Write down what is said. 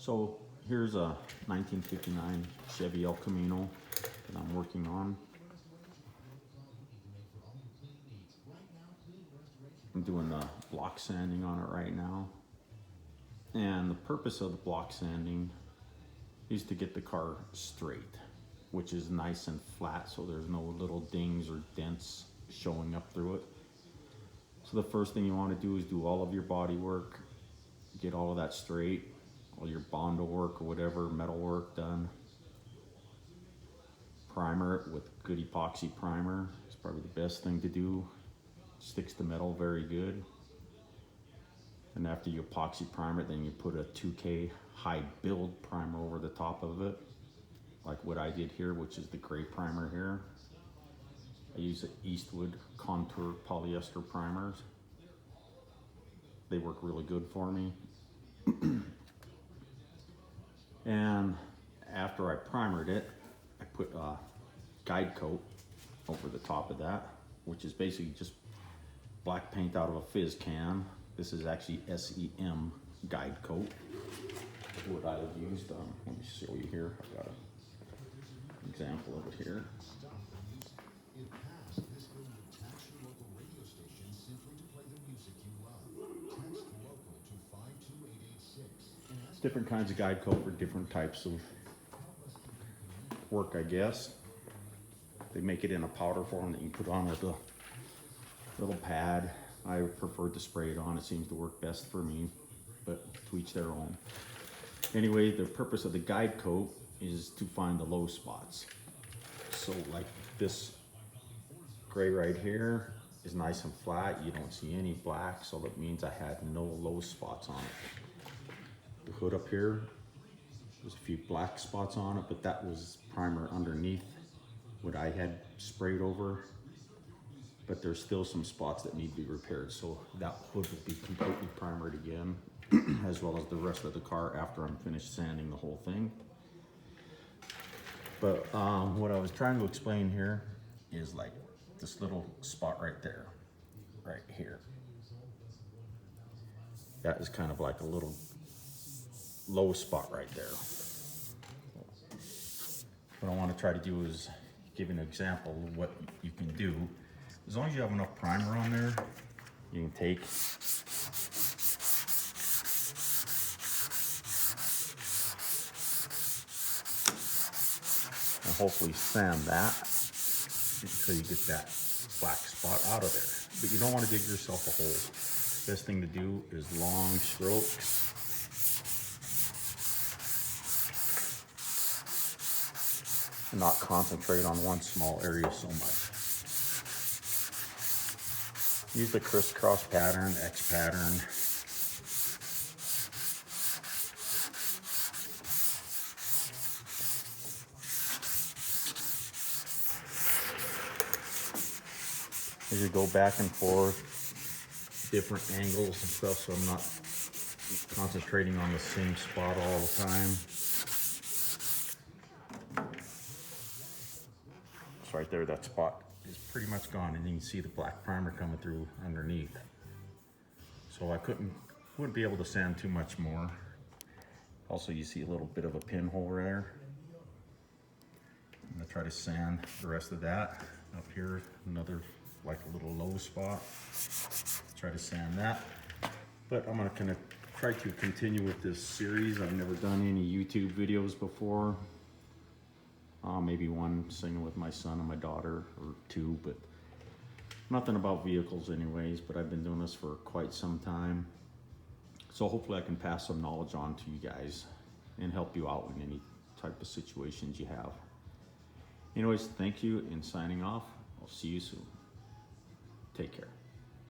So here's a 1959 Chevy Camino that I'm working on. I'm doing the block sanding on it right now. And the purpose of the block sanding is to get the car straight, which is nice and flat so there's no little dings or dents showing up through it. So the first thing you want to do is do all of your body work, get all of that straight, all your Bondo work or whatever, metal work done. Primer it with good epoxy primer. It's probably the best thing to do. Sticks to metal very good. And after you epoxy primer it, then you put a 2K high build primer over the top of it, like what I did here, which is the gray primer here. I use the Eastwood Contour polyester primers. They work really good for me. And after I primered it, I put a guide coat over the top of that, which is basically just black paint out of a fizz can. This is actually SEM guide coat. What I have used, let me show you here. I've got an example of it here. Different kinds of guide coat for different types of work, I guess. They make it in a powder form that you put on with a little pad. I prefer to spray it on. It seems to work best for me, but to each their own. Anyway, the purpose of the guide coat is to find the low spots. So like this gray right here is nice and flat. You don't see any black, so that means I had no low spots on it. The hood up here, there's a few black spots on it, but that was primer underneath what I had sprayed over. But there's still some spots that need to be repaired, so that hood will be completely primered again, as well as the rest of the car after I'm finished sanding the whole thing. But what I was trying to explain here is like this little spot right there, right here. That is kind of like a little low spot right there. What I want to try to do is give an example of what you can do. As long as you have enough primer on there, you can take and hopefully sand that until you get that black spot out of there. But you don't want to dig yourself a hole. Best thing to do is long strokes. And not concentrate on one small area so much. Use the crisscross pattern, X pattern. As you go back and forth, different angles and stuff, so I'm not concentrating on the same spot all the time. Right there, that spot is pretty much gone, and you can see the black primer coming through underneath. So I wouldn't be able to sand too much more. Also, you see a little bit of a pinhole there. I'm gonna try to sand the rest of that. Up here, another like a little low spot. Try to sand that. But I'm gonna try to continue with this series. I've never done any YouTube videos before. Maybe one singing with my son and my daughter, or two, but nothing about vehicles anyways. But I've been doing this for quite some time. So hopefully I can pass some knowledge on to you guys and help you out in any type of situations you have. Anyways, thank you, and signing off. I'll see you soon. Take care.